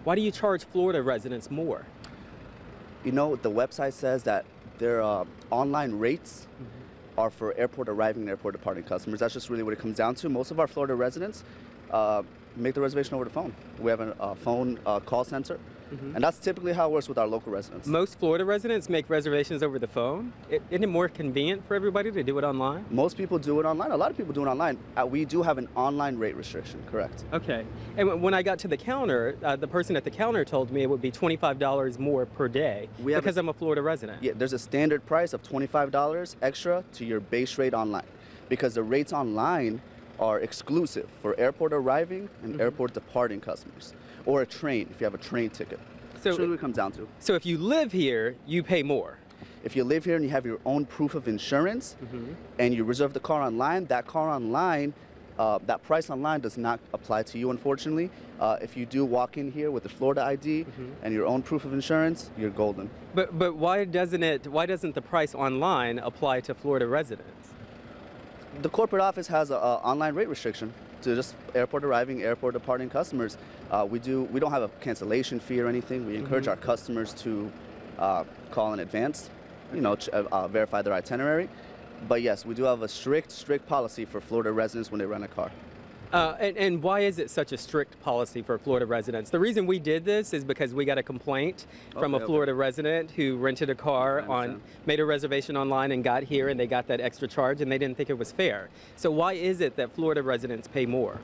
Why do you charge Florida residents more? You know, the website says that their online rates are for airport arriving and airport departing customers. That's just really what it comes down to. Most of our Florida residents make the reservation over the phone. We have a phone call center, and that's typically how it works with our local residents. Most Florida residents make reservations over the phone. Isn't it more convenient for everybody to do it online? Most people do it online. A lot of people do it online. We do have an online rate restriction, correct. Okay. And when I got to the counter, the person at the counter told me it would be $25 more per day because I'm a Florida resident. Yeah, there's a standard price of $25 extra to your base rate online, because the rates online are exclusive for airport arriving and airport departing customers, or a train if you have a train ticket. So that's really what it comes down to. So if you live here, you pay more. If you live here and you have your own proof of insurance and you reserve the car online, that price online does not apply to you, unfortunately. If you do walk in here with a Florida ID and your own proof of insurance, you're golden. But why doesn't the price online apply to Florida residents? The corporate office has an online rate restriction to just airport arriving, airport departing customers. We don't have a cancellation fee or anything. We encourage our customers to call in advance, verify their itinerary. But yes, we do have a strict policy for Florida residents when they rent a car. And why is it such a strict policy for Florida residents? The reason we did this is because we got a complaint from a Florida resident who rented a car made a reservation online and got here, and they got that extra charge, and they didn't think it was fair. So why is it that Florida residents pay more?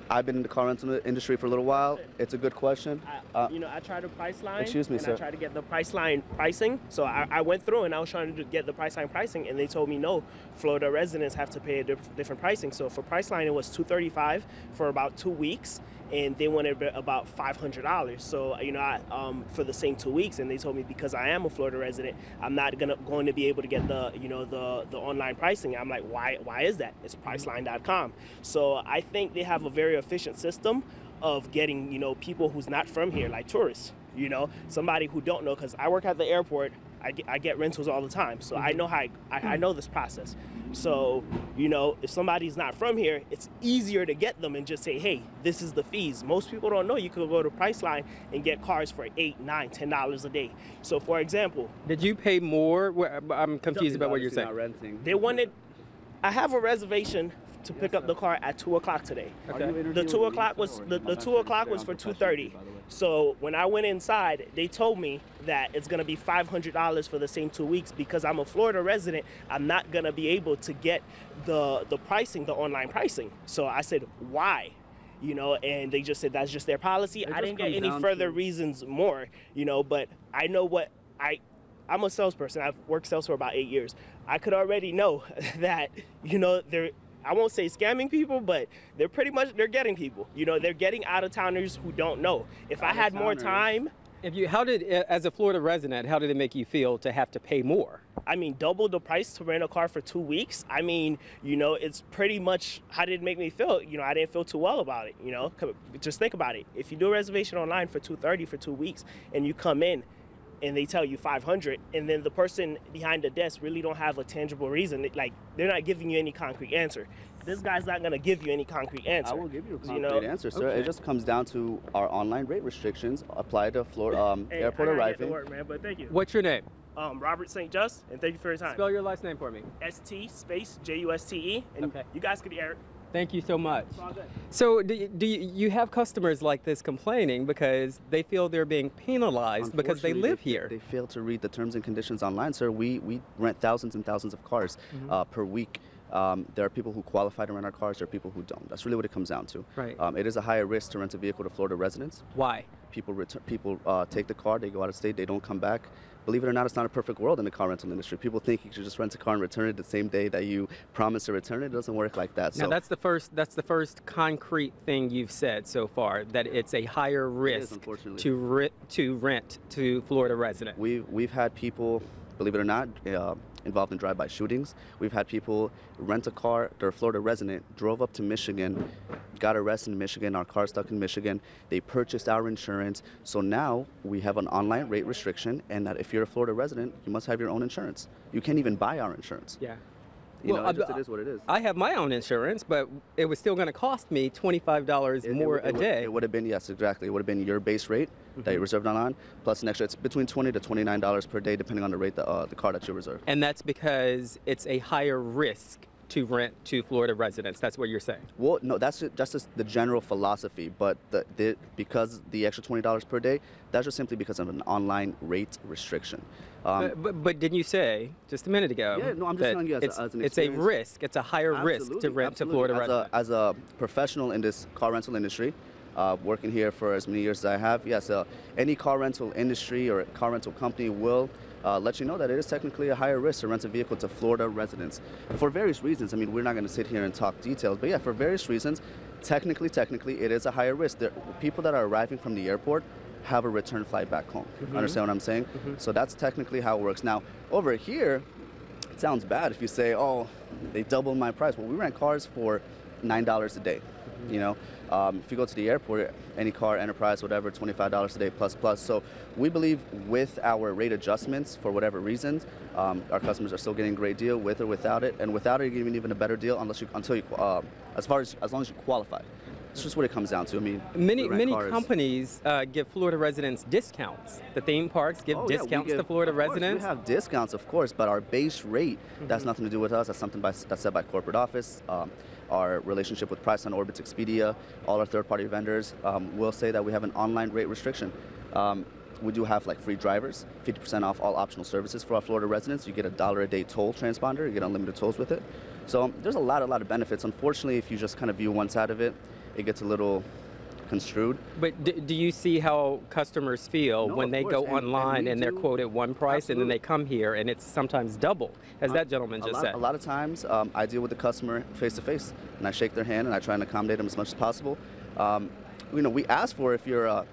I've been in the car rental industry for a little while. It's a good question. I tried to price line. Excuse me, sir. I tried to get the price line pricing. So I went through and I was trying to get the price line pricing, and they told me no, Florida residents have to pay a different pricing. So for price line, it was $235 for about 2 weeks, and they wanted about $500. So for the same 2 weeks, and they told me because I am a Florida resident, I'm not going to be able to get the online pricing. I'm like, why is that? It's Priceline.com. So I think they have a very efficient system of getting people who's not from here, like tourists, somebody who don't know, because I work at the airport. I get rentals all the time, so I know I know this process. So if somebody's not from here, it's easier to get them and just say, hey, this is the fees. Most people don't know you could go to Priceline and get cars for $8, $9, $10 a day. So for example, did you pay more? I'm confused about what you're saying. Renting. I have a reservation to pick up the car at 2 o'clock today. Okay. The 2 o'clock was the 2 o'clock was for 2:30. So when I went inside, they told me that it's gonna be $500 for the same 2 weeks because I'm a Florida resident. I'm not gonna be able to get the pricing, the online pricing. So I said, why? And they just said that's just their policy. I didn't get any further reasons more, but I know I'm a salesperson. I've worked sales for about 8 years. I could already know that, I won't say scamming people, but they're getting people. They're getting out-of-towners who don't know. If I had more time. As a Florida resident, how did it make you feel to have to pay more? Double the price to rent a car for 2 weeks. It's pretty much, how did it make me feel? I didn't feel too well about it, Just think about it. If you do a reservation online for $230 for 2 weeks and you come in and they tell you $500, and then the person behind the desk really don't have a tangible reason, like they're not giving you any concrete answer. This guy's not gonna give you any concrete answer. I will give you a concrete answer, sir. Okay. It just comes down to our online rate restrictions apply to Florida airport arriving. Work, man, but thank you. What's your name? Robert St. Just, and thank you for your time. Spell your last name for me. ST space JUSTE, and you guys could be Eric. Thank you so much. It's all good. So do you have customers like this complaining because they feel they're being penalized because they live here? They fail to read the terms and conditions online, sir. We rent thousands and thousands of cars per week. There are people who qualify to rent our cars. There are people who don't. That's really what it comes down to. Right. It is a higher risk to rent a vehicle to Florida residents. Why? People take the car, they go out of state, they don't come back. Believe it or not, it's not a perfect world in the car rental industry. People think you should just rent a car and return it the same day that you promise to return it. It doesn't work like that. Now that's the first concrete thing you've said so far, that it's a higher risk to rent to Florida residents. We've had people, believe it or not, involved in drive-by shootings. We've had people rent a car, they're a Florida resident, drove up to Michigan, got arrested in Michigan, our car stuck in Michigan, they purchased our insurance. So now we have an online rate restriction, and that if you're a Florida resident, you must have your own insurance. You can't even buy our insurance. Yeah. You Well, know, it is what it is. I have my own insurance, but it was still going to cost me $25 more a day. It would have been, yes, exactly. It would have been your base rate that you reserved online, plus an extra. It's between $20 to $29 per day, depending on the rate the car that you reserved. And that's because it's a higher risk to rent to Florida residents. That's what you're saying. Well, no, that's just the general philosophy, but because the extra $20 per day, that's just simply because of an online rate restriction. But didn't you say just a minute ago? Yeah, no, I'm just telling you as an experience. It's a risk. It's a higher risk to rent to Florida residents. As a professional in this car rental industry, working here for as many years as I have, yes, any car rental industry or car rental company will let you know that it is technically a higher risk to rent a vehicle to Florida residents for various reasons. I mean, we're not going to sit here and talk details, but yeah, for various reasons, technically, it is a higher risk. People that are arriving from the airport have a return flight back home. Understand what I'm saying? So that's technically how it works. Now, over here, it sounds bad if you say, oh, they doubled my price. Well, we rent cars for $9 a day. You know, if you go to the airport, any car, Enterprise, whatever, $25 a day plus. So we believe with our rate adjustments, for whatever reasons, our customers are still getting a great deal with or without it, and without it, even a better deal as long as you qualify. It's just what it comes down to. I mean, many companies give Florida residents discounts. The theme parks give discounts to Florida residents. We have discounts, of course, but our base rate, that's nothing to do with us. That's something that's set by corporate office. Our relationship with Price on Orbitz, Expedia, all our third-party vendors will say that we have an online rate restriction. We do have like free drivers, 50% off all optional services for our Florida residents. You get $1 a day toll transponder. You get unlimited tolls with it. So there's a lot of benefits. Unfortunately, if you just kind of view one side of it, it gets a little construed. But do you see how customers feel when they go online and they're quoted one price and then they come here and it's sometimes double, as that gentleman just said? A lot of times I deal with the customer face to face and I shake their hand and I try and accommodate them as much as possible. You know, we ask for if you're a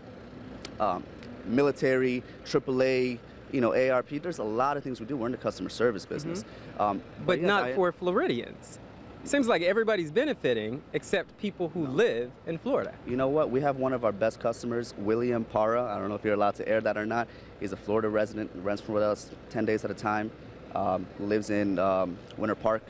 military, AAA, you know, ARP, there's a lot of things we do. We're in the customer service business. But yes, not for Floridians. Seems like everybody's benefiting except people who live in Florida. You know what? We have one of our best customers, William Parra. I don't know if you're allowed to air that or not. He's a Florida resident, rents with us 10 days at a time, lives in Winter Park,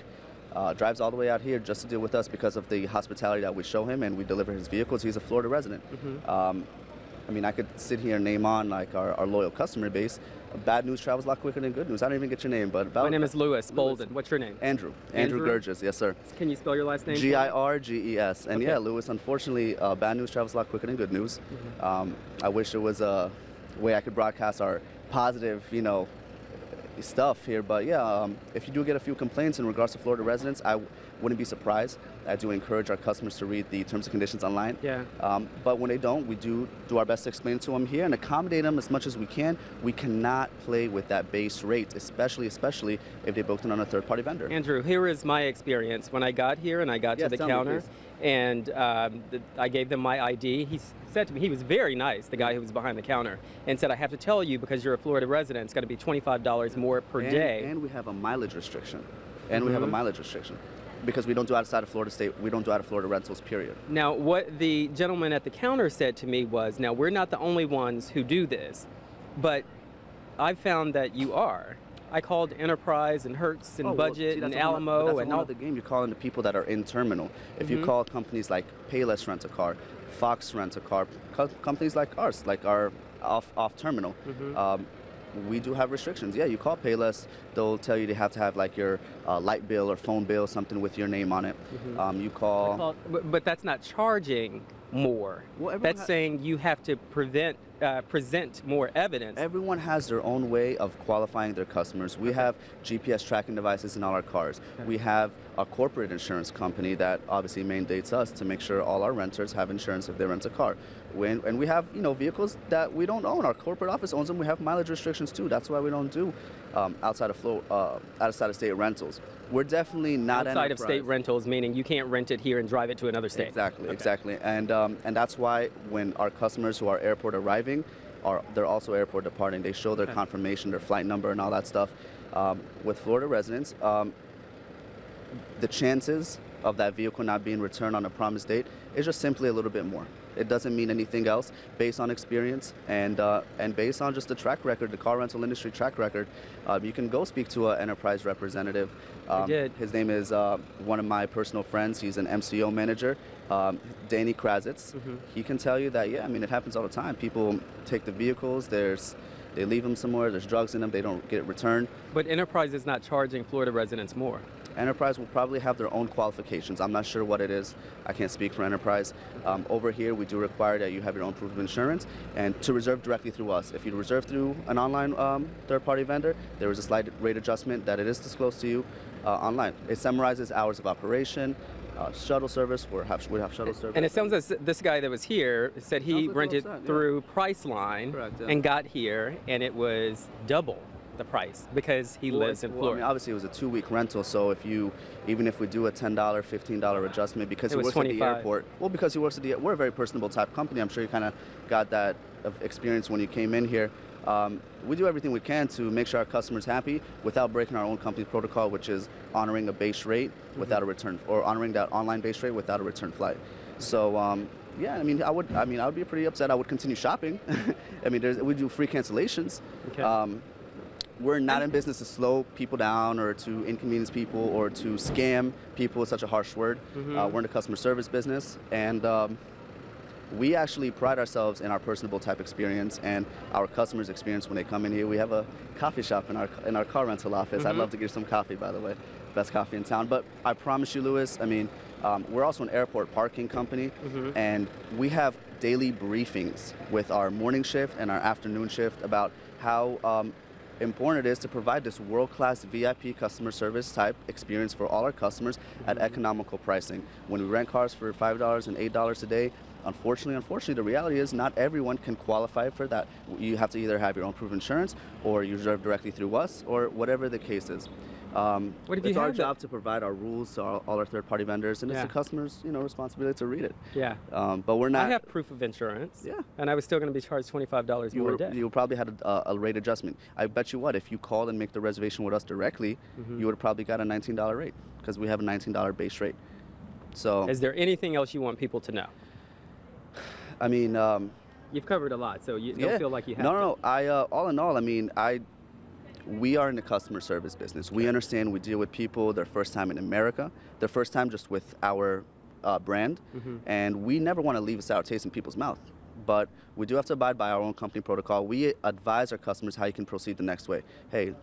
drives all the way out here just to deal with us because of the hospitality that we show him and we deliver his vehicles. He's a Florida resident. I mean, I could sit here and name on like our loyal customer base. Bad news travels a lot quicker than good news. I don't even get your name, but my name is Louis Bolden. What's your name? Andrew Gurgis, yes sir. Can you spell your last name? Girges. And yeah, Louis, unfortunately, bad news travels a lot quicker than good news. I wish there was a way I could broadcast our positive, you know, stuff here, but yeah, if you do get a few complaints in regards to Florida residents, I wouldn't be surprised. I do encourage our customers to read the terms and conditions online. Yeah. But when they don't, we do our best to explain it to them here and accommodate them as much as we can. We cannot play with that base rate, especially if they booked it on a third-party vendor. Andrew, here is my experience. When I got here and I got to the counter, and I gave them my ID, he said to me, he was very nice, the guy who was behind the counter, and said, I have to tell you because you're a Florida resident, it's going to be $25 more per day. And we have a mileage restriction. We have a mileage restriction. Because we don't do outside of Florida state, we don't do out of Florida rentals, period. Now, what the gentleman at the counter said to me was, now we're not the only ones who do this, but I found that you are. I called Enterprise and Hertz and Budget and Alamo and all the game. You're calling the people that are in terminal. If you call companies like Payless Rent a Car, Fox Rent a Car, companies like ours, like our off terminal. We do have restrictions. Yeah, you call Payless, they'll tell you they have to have like your light bill or phone bill, something with your name on it. You call... But that's not charging more. Well, that's saying you have to present more evidence. Everyone has their own way of qualifying their customers. We have GPS tracking devices in all our cars. We have a corporate insurance company that obviously mandates us to make sure all our renters have insurance if they rent a car. And we have, you know, vehicles that we don't own. Our corporate office owns them. We have mileage restrictions too. That's why we don't do outside of state rentals. We're definitely not outside of state rentals, meaning you can't rent it here and drive it to another state. Exactly. And that's why when our customers who are airport arriving, they're also airport departing. They show their confirmation, their flight number, and all that stuff. With Florida residents, the chances of that vehicle not being returned on a promised date is just simply a little bit more. It doesn't mean anything else. Based on experience and based on just the track record, the car rental industry track record, you can go speak to an enterprise representative. I did. His name is one of my personal friends. He's an MCO manager, Danny Krazitz. He can tell you that, yeah, I mean, it happens all the time. People take the vehicles, they leave them somewhere, there's drugs in them, they don't get it returned. But Enterprise is not charging Florida residents more. Enterprise will probably have their own qualifications. I'm not sure what it is. I can't speak for Enterprise. Over here, we do require that you have your own proof of insurance and to reserve directly through us. If you reserve through an online third-party vendor, there is a slight rate adjustment that it is disclosed to you online. It summarizes hours of operation, shuttle service, we have shuttle service. And it sounds as this guy that was here said he rented through Priceline. Correct, yeah. And got here, and it was double the price because he lives in Florida. I mean, obviously, it was a 2-week rental, so even if we do a $10, $15 adjustment because he works at the airport, because he works at we're a very personable type company. I'm sure you kind of got that experience when you came in here. We do everything we can to make sure our customers happy without breaking our own company protocol, which is honoring a base rate without a return, or honoring that online base rate without a return flight. So yeah, I mean, I would be pretty upset. I would continue shopping. I mean, we do free cancellations. Okay. We're not in business to slow people down or to inconvenience people or to scam people is such a harsh word. We're in the customer service business, and we actually pride ourselves in our personable type experience and our customers' experience when they come in here. We have a coffee shop in our car rental office. I'd love to get you some coffee, by the way. Best coffee in town. But I promise you, Louis, I mean, we're also an airport parking company, and we have daily briefings with our morning shift and our afternoon shift about how important it is to provide this world-class VIP customer service type experience for all our customers at economical pricing. When we rent cars for $5 and $8 a day, unfortunately, the reality is not everyone can qualify for that. You have to either have your own proof of insurance, or you reserve directly through us, or whatever the case is. It's our job to provide our rules to all our third-party vendors, and it's the customer's responsibility to read it. Yeah. But we're not. I have proof of insurance. Yeah. And I was still going to be charged $25 more a day. You probably had a rate adjustment. I bet you what, if you called and make the reservation with us directly, you would have probably got a $19 rate, because we have a $19 base rate. So. Is there anything else you want people to know? I mean. You've covered a lot, so you don't feel like you have to. No. All in all, I mean, we are in the customer service business. We understand we deal with people their first time in America, their first time just with our brand, and we never want to leave a sour taste in people's mouth. But we do have to abide by our own company protocol. We advise our customers how you can proceed the next way. Hey,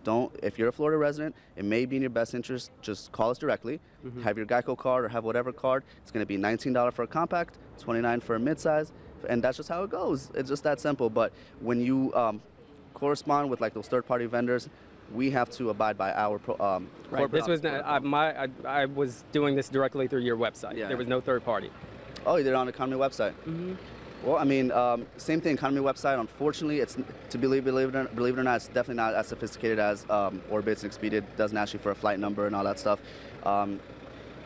if you're a Florida resident, it may be in your best interest, just call us directly, have your Geico card or have whatever card. It's going to be $19 for a compact, $29 for a midsize, and that's just how it goes. It's just that simple. But when you correspond with like those third-party vendors, we have to abide by our right. This was not, I was doing this directly through your website. There was no third party. Oh, you did it on the economy website. Well, I mean, same thing. Economy website. Unfortunately, it's believe it or not, it's definitely not as sophisticated as Orbitz and Expedia. It doesn't ask you for a flight number and all that stuff.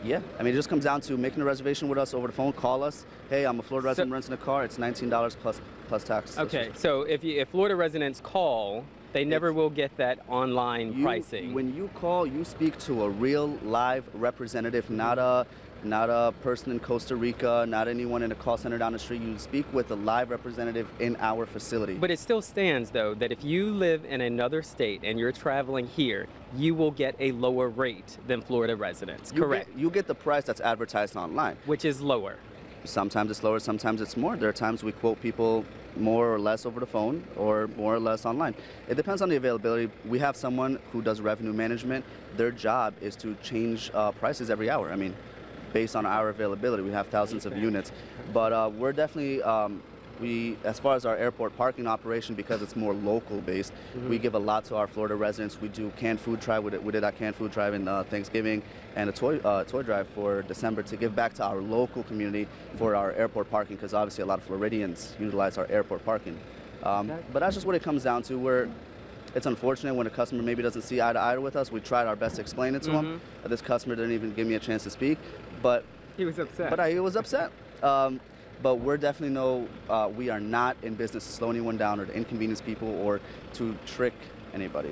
Yeah, I mean, it just comes down to making a reservation with us over the phone. Call us. Hey, I'm a Florida resident renting a car. It's $19 plus tax. Okay, so if Florida residents call, they never will get that online pricing. When you call, you speak to a real live representative, not a person in Costa Rica, not anyone in a call center down the street. You speak with a live representative in our facility. But it still stands, though, that if you live in another state and you're traveling here, you will get a lower rate than Florida residents, correct? You get the price that's advertised online. Which is lower. Sometimes it's lower, sometimes it's more. There are times we quote people more or less over the phone or more or less online. It depends on the availability. We have someone who does revenue management. Their job is to change prices every hour. I mean, based on our availability, we have thousands of units. But we're definitely, as far as our airport parking operation, because it's more local based, we give a lot to our Florida residents. We do canned food drive. We did that canned food drive in Thanksgiving, and a toy drive for December to give back to our local community for our airport parking, because obviously a lot of Floridians utilize our airport parking. But that's just what it comes down to. It's unfortunate when a customer maybe doesn't see eye to eye with us. We tried our best to explain it to him. This customer didn't even give me a chance to speak, but he was upset. But he was upset. But we're definitely we are not in business to slow anyone down or to inconvenience people or to trick anybody.